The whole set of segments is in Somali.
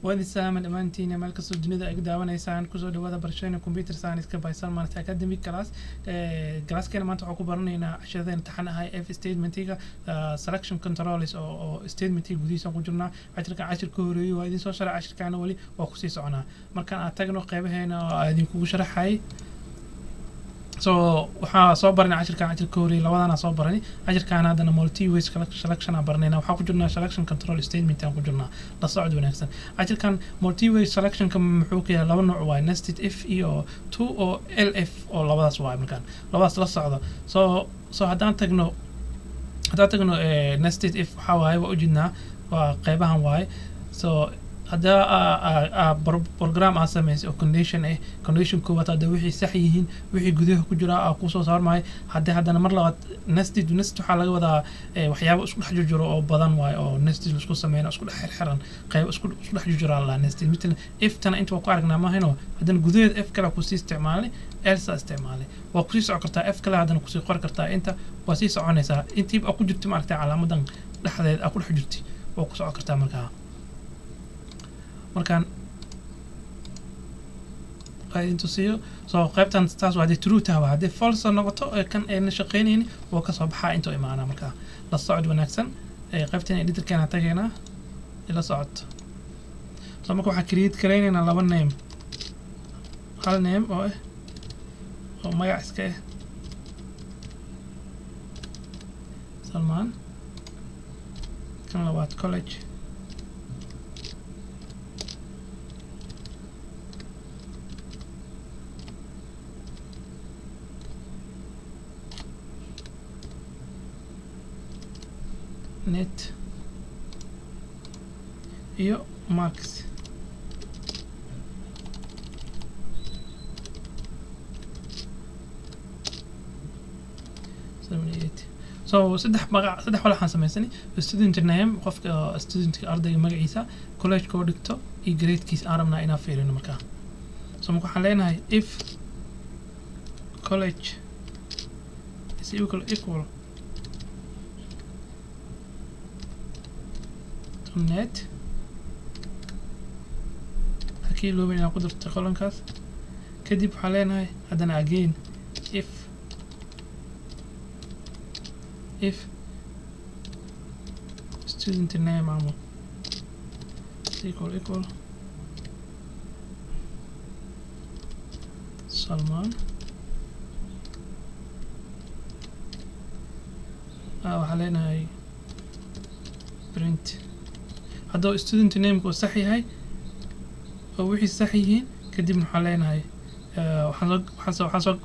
وادي السلام الأمانتين مالك السجن إذا أقدر وأنا إنسان كوزو دوّا برشلونة كمبيوتر ساينس كبايسان مالت أكاديمي كلاس كنا ما نتوقع برنينا عشان امتحان هاي F statement selection controls أو statement جديد سوون جرنا عشر كوري وهذه سوشر عشر كانوا ولي وخصيص عنا مركان أعتقد قيبه هنا هذه كوشرح هاي waxaa soo baranay cashir koori labadana soo baranay cashirkan hadana multi ways selection aan barnayna waxaa ku jirnaa selection control statement aan ku jirnaa la socod wanaagsan cashirkan multi way selection ka muxuu ka yahay laba nooc waa nested if iyo 2 oo lf oo labadaas waa markaan labadaas la socdo haddaan tagno nested if waxaa waaye waa u jidnaa waa qaybahan waaye هذا program أسميه أو condition كوبات هذا وحي صحيحين وحي جذيه كجرا أقوسه صار معي هذا مرة لغت nested حاله هذا وحياه أسكول حجر جرا أو بدن واي أو nested أسكول سمينا أسكول حرن قيب أسكول حجر جرا على nested مثل if تنا أنت وقارك نعمه هنا هذا جذيه if كلا كوسي استعمالي else استعمالي وكوسي سعكرتا if كلا هذا كوسي قاركرتا أنت وسي سعنيسا أنت يبقى كوجبت معك على مدن لحظة أقول حجرتي وكوسي سعكرتا مركها markaan intu siiyo qaybtan taas waa true tahay hadii false noqoto kan ay shaqeynayeen oo ka soo baxaa inta imaana marka la socod wanaagsan qaybtan editorkana tagayna ila socod marka waxa create kaleynayna laba name hal name oo magac iska Salman kan labaad college net iyo max saddex walax aan samaysani student name qofka studentka ardayga magaciisa college koo dhigto iyo gradekiisa aan rabnaa inaan fiirino markaa marka waxaan leenahay if college is equal net hakii loo baahan ku darto qolankaas kadib waxaan leenahay haddana again if student name عمو equal Salman waxaan leenahay print هذا student name كو صحيح هاي أو وحي صحيحين كدي من حالين هاي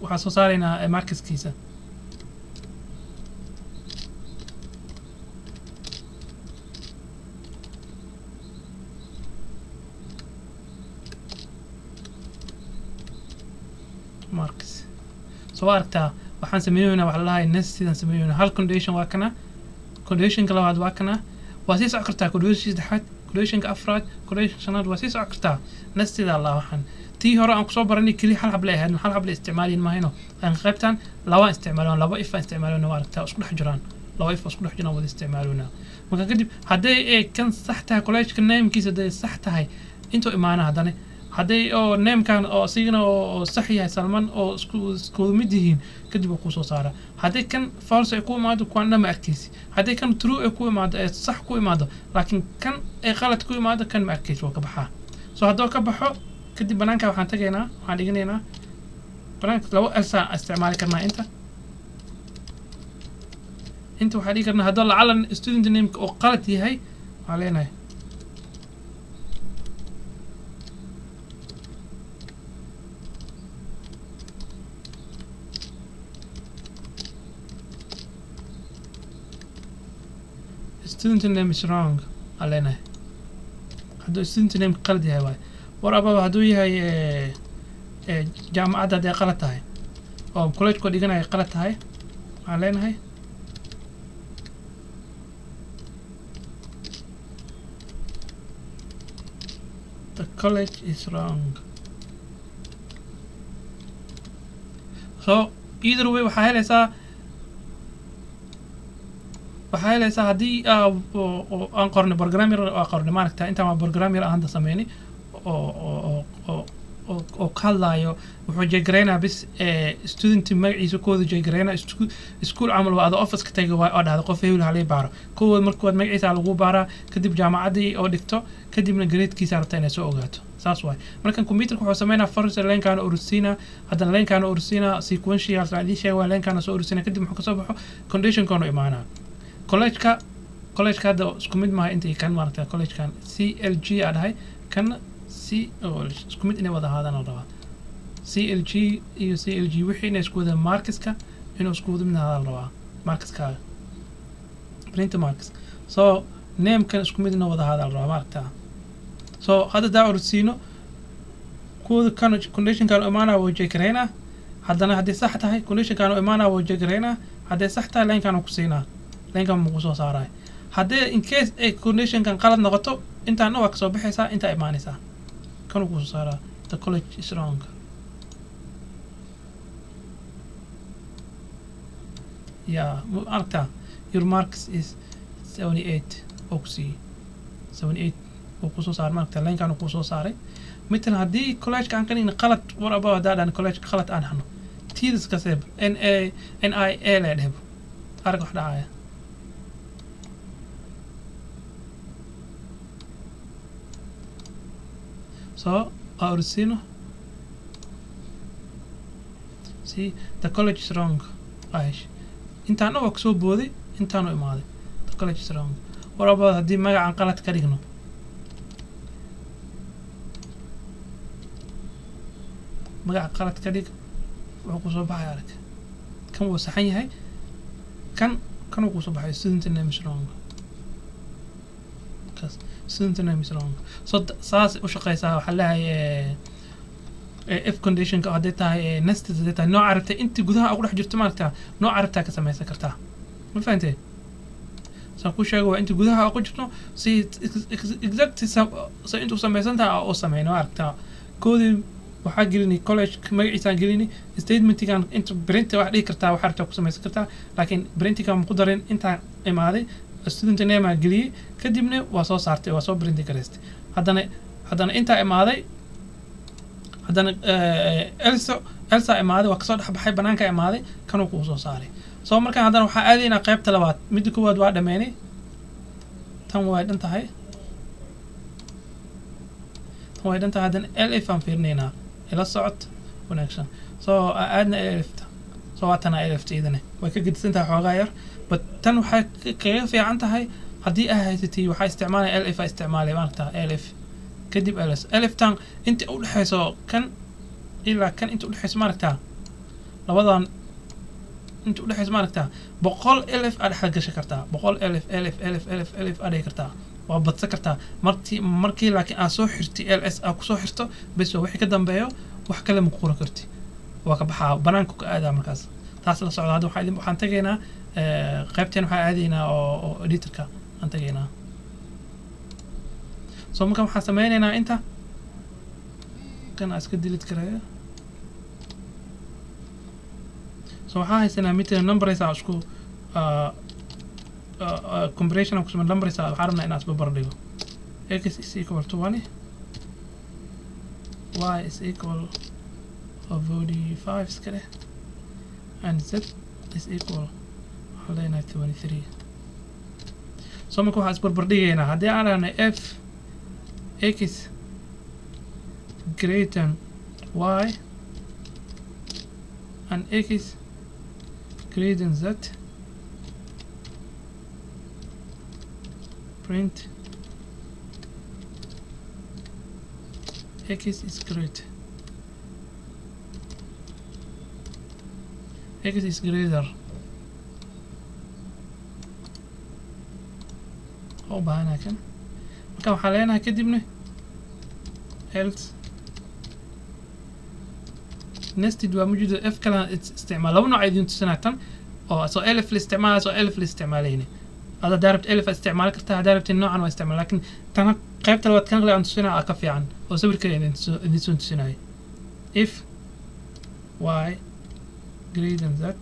وحصو صارينا ماركس كيسة ماركس سواركتا وحن سميونا وحلا هاي الناس سيدا سميونا هل condition واكنا condition كلا واحد واكنا واسيس عقرتا كودوشي دحات كودوشن كأفراد كودوشن شناد واسيس عقرتا نستيد الله وحن تي هراء أنقصو برني كلي حل حبلي هاد حل حبلي استعمالين ما هنا أن غيبتان لوا استعمالون لوا إفا استعمالون واركتا أسكول حجران لوا إفا أسكول حجران وذي استعمالونا ما كان هدي كان صحتها كوليش كان نايم كيس هدي صحتها انتو إيمانا هداني هدي أو نيم كان أو سيجنا أو صحيح سلمان أو سكول مديهين كدي بقوسو صارا هدي كان فالس يكون ماذا كنا مأكيس هدي كان ترو يكون ماذا صح كوي ماذا لكن كان غلط كوي ماذا كان مأكيس وكبحها هدول كبحوا كدي بنانك وحن تجينا وحن يجينا بنانك لو ألسا استعمالك كنا أنت وحن يجينا هدول على student name أو غلط هي علينا student name is wrong علينا هدو student name قلدي هاي ورابا هدو هاي جامعة هذه قلت هاي أو كوليج كودي جنا قلت هاي علينا هاي the college is wrong so either way waxaa helaysaa waxaa helaysaa haddii aan qornay programmer aan qornay maaragta intaan waa programmer aan hadda sameynay oo ka hadlaayo wuxuu jeegaraynaa bis student magaciisa kooda jeegaraynaa iskuul camal waa ada office ka tagay oo dhahda qof hebel halay baaro kood markood magaciisa lagu baaraa kadib jaamacadii oo dhigto kadibna gradekiisa rabta inay soo ogaato saas waay markan computerka wuxuu sameynaa first leenkaana urusina haddana leenkaana urusina sequential saacidii sheeg waa leenkaana soo urusina kadib muxuu kasoo baxo conditionkaanu imaanaa college-ka hadda isku mid maaha intii kan maaragta college-kan CLG aa dhahay kan isku mid inay wada ahaadaan la rabaa CLG iyo CLG wixii inay isku wada markiska inuu isku wada mid ahaadaan la rabaa markiskaaga print markis so namekan isku mid inuu wada ahaadaan la rabaa maaragta so hadda daa ursiino kooda kan conditionkan imaanaa waa jeegaraynaa haddana haddii sax tahay conditionkan imaanaa waa jeegaraynaa haddii sax tahay leenkan ku siinaa leenkan muku soo saaraay haddii in case ay conditionkan qalad noqoto intaan waa kasoo baxaysaa intaa imaanaysaa kan ku soo saaraa the college is wrong aragtaa your marks is 78 oo ku siiyey 78 oo kusoo saaray maaragta leenkan ku soo saaray مثل هدي college كان كنين قلت ورا بعض ده أنا college قلت أنا هنو تيدس كسب NIA لعب أرجع واحدة عاية so أرسينه see the college is wrong عايش أنت أنا وكسب بودي أنت أنا إمادي the college is wrong ورا بعض هدي ما عن قلت كريجنو magaca qalad ka dhig wuxuu ku soo baxay arag kan wuu saxan yahay kan uu ku soo baxay student name is wrong student name is wrong so saas u shaqeysaa waxa la leeyahay if condition ka hadday tahay nested hadday tahay nooc aragtay intii gudaha ugu dhex jirto maaragtaa nooc aragtaa ka samaysan kartaa ma fahantay saan ku sheego waa intii gudaha ugu jirto si exact sa intuu samaysan tahay oo sameyno aragtaa koodii waxaa gelini college magaciisaan gelini statementigan inta print wax dhigi kartaa waxaa rabtaa ku samaysan kartaa laakiin printigan ku darin intaan imaaday student name aan geliyey kadibna waa soo saartay waa soo printi garaystay haddana intaa imaaday haddana elsa imaaday waa kasoo dhexbaxay banaanka imaaday kanuu kuu soo saaray soo markaan haddana waxaa aadaynaa qaybta labaad midda koowaad waa dhameynay tan way dhan tahay haddana LF aan fiirinaynaa ila socod wanaagsan soo aadna LFta soo waatana LFta idane way ka gedisan tahay xoogaa yar but tan waxay kaga fiican tahay haddii aa haysatay waxaa isticmaalaya LF aa isticmaalay maaragta LF kadib LS LFtan inta u dhexayso kan ilaa kan inta u dhexayso maaragta labadan inta u dhexayso maaragta 100 LF aad dhexal gashan kartaa 100 LF aad dhigi kartaa waa badsan kartaa markii laakiin aad soo xirtay LS aad kusoo xirto bes wixii ka dambeeyo wax kale ma qoran karti waa ka baxaa banaanka ka aadaa markaas taas la socda hadda waxaan tagaynaa qaybteen waxaan aadaynaa oo editorka aan tagaynaa soo markaan waxaan sameynaynaa inta kan aan iska delete karaya soo waxaan haysanaa mitna numbers aan isku comparison of some numbers waxaan rabnaa inaan isbarbar dhigo x is equal to 20 y is equal of 45 iska dheh and z is equal waxaan leenahay 23 so marka waxaan isbarbar dhigaynaa haddii aan rahnay f x greater than y and x greater than z print x is great x is greater oo baahana kan marka waxaan leenahay kadibna else nested waa mujida f kala isticmaal laba nooc idin tusinaa tan oo soo elf la isticmaala soo elf la isticmaalayna هذا داربت ألف استعمال كرتها داربت النوع أنا استعمال لكن تنا قيبت لو تكنغلي عن تسوينا أكفي عن أو سبر كده إذا تسوين تسوينا if y greater than that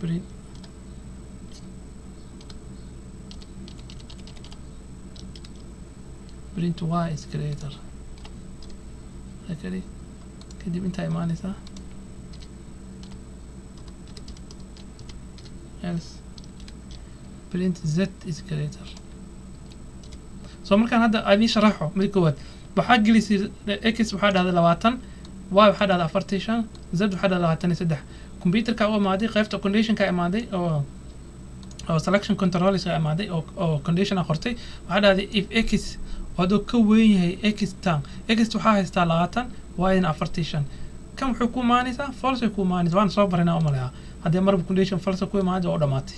print y is greater هكذا كدب انت ايمانيسا else print z is greater so markaan hadda aan sharaxo mid kowaad waxa gelisay x waxa dhahday 20 y waxa dhahday 45 z waxa dhahday 23 computerka oo maadi qaybta conditionka imaaday oo selection control is imaaday oo condition qortay waxa dhahday if x haduu ka weyn yahay x tan x waxa haystaa 20 y na 45 kan wuxuu ku maanaysaa false ku maanaysaa waan soo barinaa oo malaha hadii marba condition false ku imaado oo dhamaatay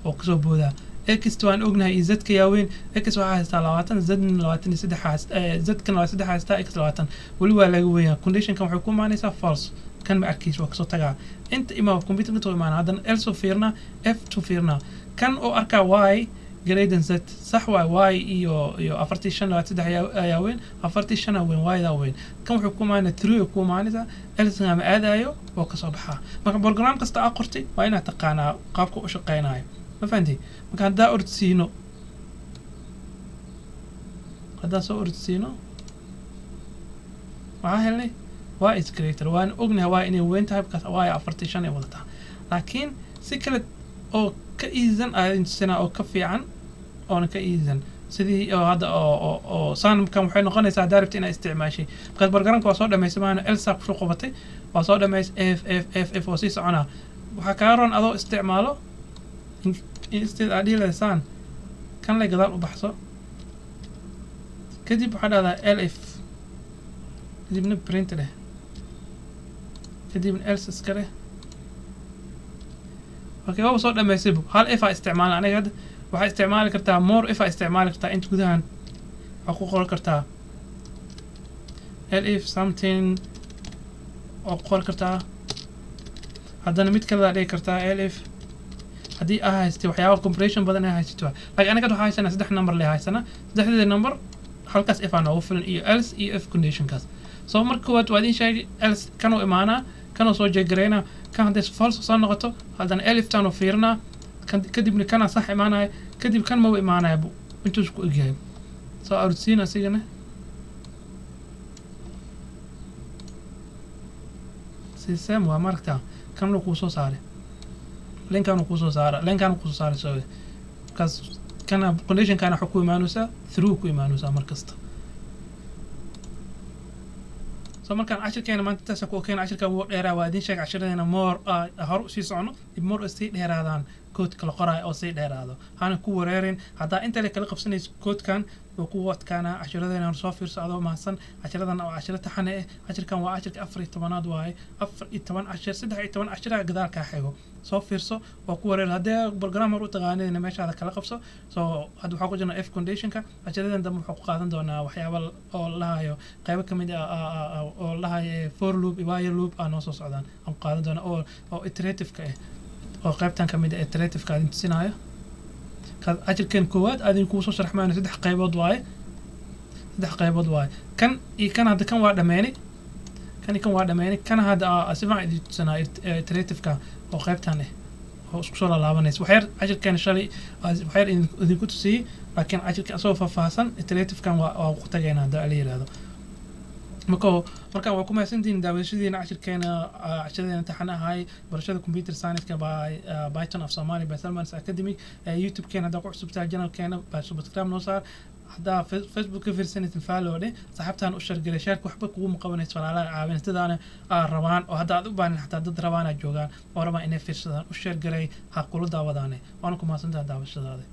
oo kasoo boodaa x waan ognahay z ka yaaween x waxa haystaa 20 z 23 z kan 23 haystaa x 20 wali waa laga weeyaa condition kan wuxuu ku maanaysaa false kan ma arkiis waa kasoo tagaa inta ima computer ka imaan hadan else fiirna f to fiirna kan oo arka y greater than z صح y iyo 45 yaaween 45 weyn y da weyn kan wuxuu ku maana true ku maanaysa else ma aadayo oo ka soo baxaa marka program kasta aad qortay waa inaad taqaanaa qaabka uu shaqeynayo ma fahanti marka hadaa ordsiino hadaa soo ordsiino waxa helnay y is greater waan ognahay waa inay weyn tahay because y 45 ay wadataa laakiin si kale oo ka easan aan sina oo ka fiican oo ka easan sidii oo hadda oo sanamkan waxay noqonaysaa daaribta inay isticmaashay marka barnaamijka waa soo dhameysmaan elsa ku qabatay waa soo dhameys f oo si socona waxa ka ron adoo isticmaalo instead adilesan kan la gadaal u baxso kadib waxa dhahdaa lf kadibna print leh kadibna else iskale okay waa soo dhameysay hal if isticmaal aniga waxa isticmaali kartaa more if isticmaali kartaa inta gudahan waxa ku qoran kartaa if something oo qoran kartaa haddana mid kale la dhigi kartaa if hadii haysto waxyaabo compression badan ay haysto laakiin aniga waxa haysanaa saddex number leh haysanaa saddexda number halkaas if aan ugu filan iyo else iyo if condition kaas soo marka waa idin sheegay else kan oo imaana kan oo soo jeegareena kan hadii false soo noqoto haddana elif tan oo fiirna kadibna kana sax imaanay kadib kan ma u imaanay intuu isku egyahay soo arsiina sigana system waa marka kan loo ku soo saaray linkan ku soo saaray soo kaas kana condition kana xukuu imaanaysa through ku imaanaysa markasta soo markaan cashirkeena maanta taas ku keen cashirka wuu dheeraa waa idin sheeg cashiradena more hor u sii socono dib more sii dheeraadaan code kala qoray oo sii dheeraado hana ku wareerin hadaa inta la kala qabsanayso code kan oo ku wadkaana cashiradena soo fiirsado maasan cashiradan oo cashir taxane cashirkan waa cashirka 14aad waaye 14 cashir 13 cashir gadaal ka xigo soo fiirso oo ku wareer hadaa programmer u taqaanayna meesha kala qabso soo hadda waxa ku jirna if conditionka cashiradan dam wuxuu ku qaadan doonaa waxyaabo oo lahayo qayb kamid ah oo lahayo for loop while loop aan soo socdaan aan qaadan doonaa oo iterative ka oo qaybtan kamid ah iterative ka inta sinaayo ka ajirkan koowaad adin ku soo sharaxmaan saddex qaybood waaye kan kan hadda kan waa dhameeyay kan hadda asifan idinsanaa iterative ka oo qaybtan oo isku soo laabanaysa waxyar ajirkan shalay waxyar idinku tusiyay laakiin ajirka soo faahfaahsan iterative kan waa ku tagaynaa hadda la yiraahdo marka waa ku mahadsantiin daawashadiina cashirkeena taxanahay barashada computer science ka Python of Somali by Salman's Academy YouTube keena hadda ku cusubtaa channelkeena baa subscribe noo saar hadda Facebook ka fiirsanaysa follow leh saxaabtaan u shargalay shaarka waxba kugu muqabanayso walaalaha caawintadan rabaan oo hadda aad u baahan xataa dad rabaan joogaan oo rabaan inay fiirsadaan u shargalay ha kula daawadaan waan ku mahadsantahay daawashadaada